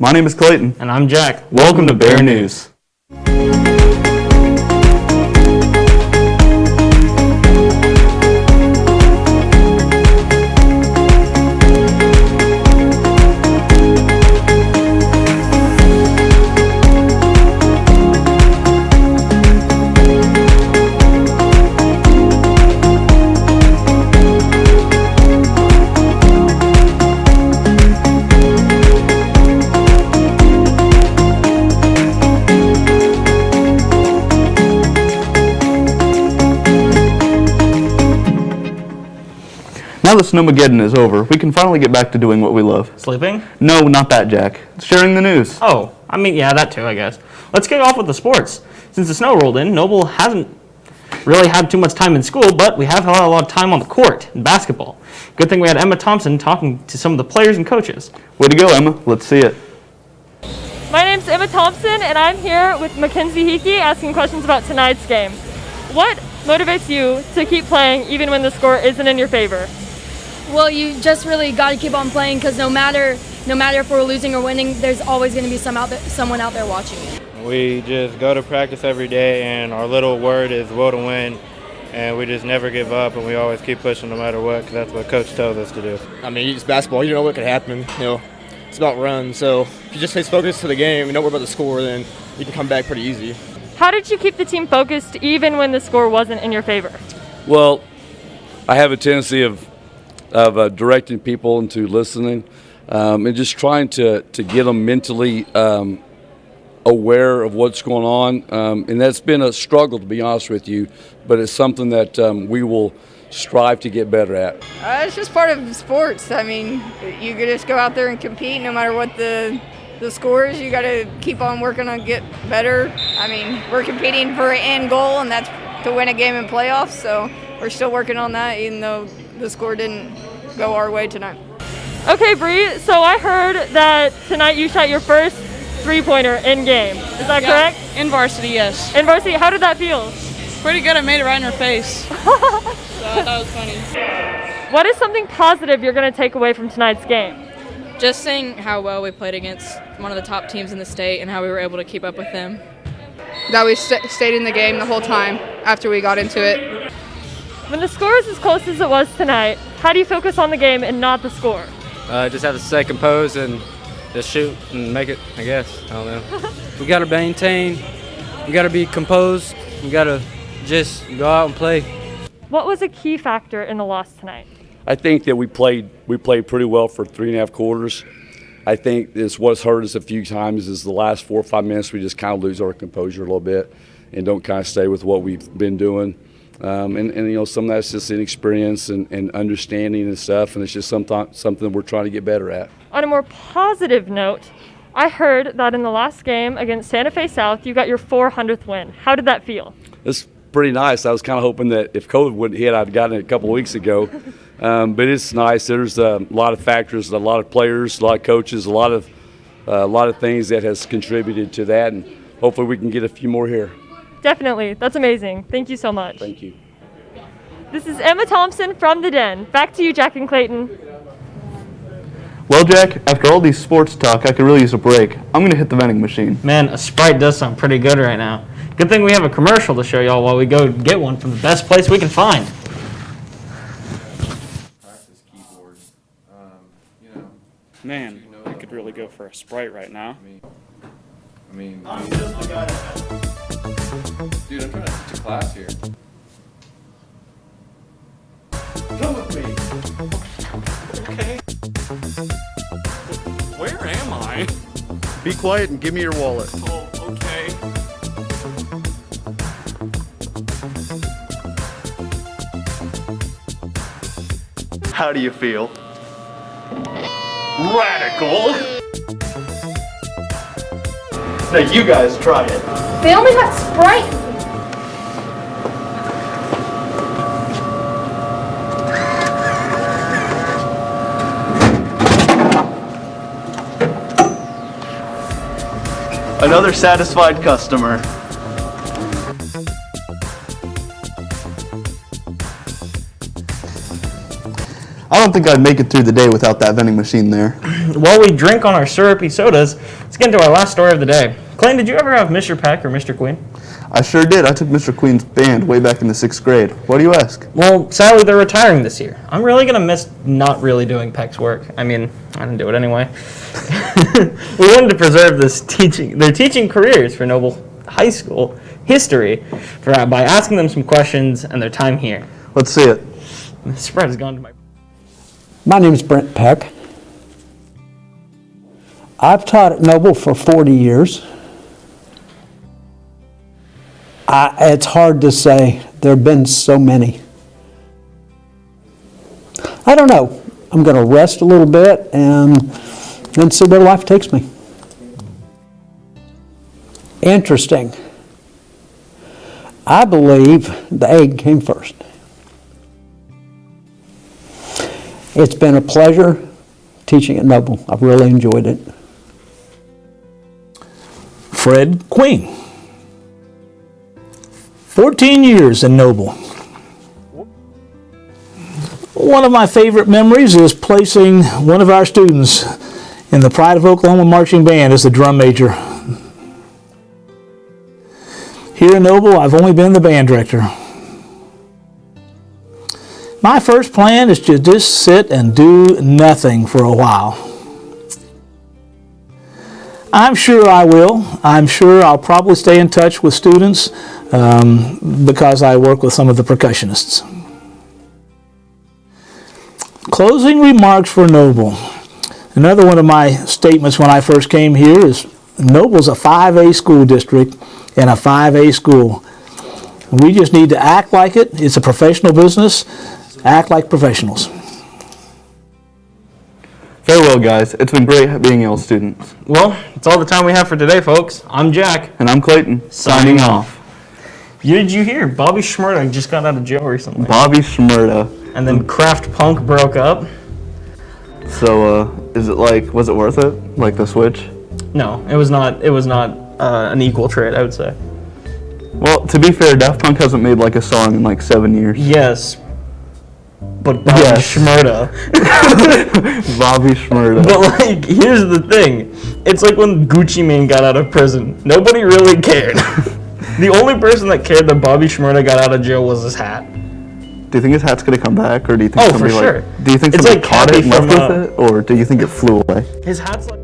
My name is Clayton. And I'm Jack. Welcome to Bear News. Now that Snowmageddon is over, we can finally get back to doing what we love. Sleeping? No, not that, Jack. Sharing the news. Oh, I mean, yeah, that too, I guess. Let's kick off with the sports. Since the snow rolled in, Noble hasn't really had too much time in school, but we have had a lot of time on the court in basketball. Good thing we had Emma Thompson talking to some of the players and coaches. Way to go, Emma. Let's see it. My name's Emma Thompson, and I'm here with Mackenzie Hickey asking questions about tonight's game. What motivates you to keep playing even when the score isn't in your favor? Well, you just really got to keep on playing because no matter if we're losing or winning, there's always going to be someone out there watching you. We just go to practice every day, and our little word is will to win, and we just never give up, and we always keep pushing no matter what because that's what Coach tells us to do. I mean, it's basketball. You don't know what could happen. It's about runs. So if you just stay focused to the game and don't worry about the score, then you can come back pretty easy. How did you keep the team focused even when the score wasn't in your favor? Well, I have a tendency of directing people into listening and just trying to get them mentally aware of what's going on. And that's been a struggle, to be honest with you, but it's something that we will strive to get better at. It's just part of sports. I mean, you could just go out there and compete no matter what the score is. You got to keep on working on get better. I mean, we're competing for an end goal, and that's to win a game in playoffs, so we're still working on that even though the score didn't go our way tonight. Okay, Bree, so I heard that tonight you shot your first three-pointer in game. Is that correct? In varsity, yes. In varsity, how did that feel? Pretty good. I made it right in her face. So that was funny. What is something positive you're going to take away from tonight's game? Just seeing how well we played against one of the top teams in the state and how we were able to keep up with them. That we stayed in the game the whole time after we got into it. When the score is as close as it was tonight, how do you focus on the game and not the score? Just have to stay composed and just shoot and make it, I guess. I don't know. We got to maintain. We got to be composed. We got to just go out and play. What was a key factor in the loss tonight? I think that we played pretty well for 3.5 quarters. I think what's hurt us a few times is the last 4 or 5 minutes we just kind of lose our composure a little bit and don't kind of stay with what we've been doing. And some of that's just inexperience and understanding and stuff, and it's just something we're trying to get better at. On a more positive note, I heard that in the last game against Santa Fe South, you got your 400th win. How did that feel? It's pretty nice. I was kind of hoping that if COVID wouldn't hit, I'd gotten it a couple of weeks ago. But it's nice. There's a lot of factors, a lot of players, a lot of coaches, a lot of things that has contributed to that, and hopefully we can get a few more here. Definitely. That's amazing. Thank you so much. Thank you. This is Emma Thompson from The Den. Back to you, Jack and Clayton. Well, Jack, after all these sports talk, I could really use a break. I'm going to hit the vending machine. Man, a Sprite does sound pretty good right now. Good thing we have a commercial to show y'all while we go get one from the best place we can find. Practice keyboard. Man, I could really go for a Sprite right now. I mean, dude, I'm trying to teach a class here. Come with me. Okay. Where am I? Be quiet and give me your wallet. Oh, okay. How do you feel? Radical! Now you guys try it. They only got Sprite. Another satisfied customer. I don't think I'd make it through the day without that vending machine there. While we drink on our syrupy sodas, let's get into our last story of the day. Clayton, did you ever have Mr. Peck or Mr. Queen? I sure did. I took Mr. Queen's band way back in the 6th grade. Why do you ask? Well, sadly, they're retiring this year. I'm really going to miss not really doing Peck's work. I mean, I didn't do it anyway. We wanted to preserve their teaching careers for Noble High School history by asking them some questions and their time here. Let's see it. The spread has gone to My name is Brent Peck. I've taught at Noble for 40 years. It's hard to say. There have been so many. I don't know. I'm going to rest a little bit and then see where life takes me. Interesting. I believe the egg came first. It's been a pleasure teaching at Noble. I've really enjoyed it. Fred Queen. 14 years in Noble. One of my favorite memories is placing one of our students in the Pride of Oklahoma Marching Band as the drum major. Here in Noble, I've only been the band director. My first plan is to just sit and do nothing for a while. I'm sure I will. I'm sure I'll probably stay in touch with students because I work with some of the percussionists. Closing remarks for Noble. Another one of my statements when I first came here is Noble's a 5A school district and a 5A school. We just need to act like it. It's a professional business. Act like professionals. Farewell, guys. It's been great being y'all's students. Well, that's all the time we have for today, folks. I'm Jack. And I'm Clayton. Signing off. Did you hear? Bobby Shmurda just got out of jail recently. Bobby Shmurda. And then Kraft Punk broke up. So, is it was it worth it? Like the switch? No, it was not. It was not an equal trade, I would say. Well, to be fair, Daft Punk hasn't made a song in 7 years. Yes. But Bobby Shmurda. Bobby Shmurda. But here's the thing. It's like when Gucci Mane got out of prison. Nobody really cared. The only person that cared that Bobby Shmurda got out of jail was his hat. Do you think his hat's gonna come back, or do you think for sure. do you think it's somebody like caught it and left from, with it, or do you think it flew away? His hat's like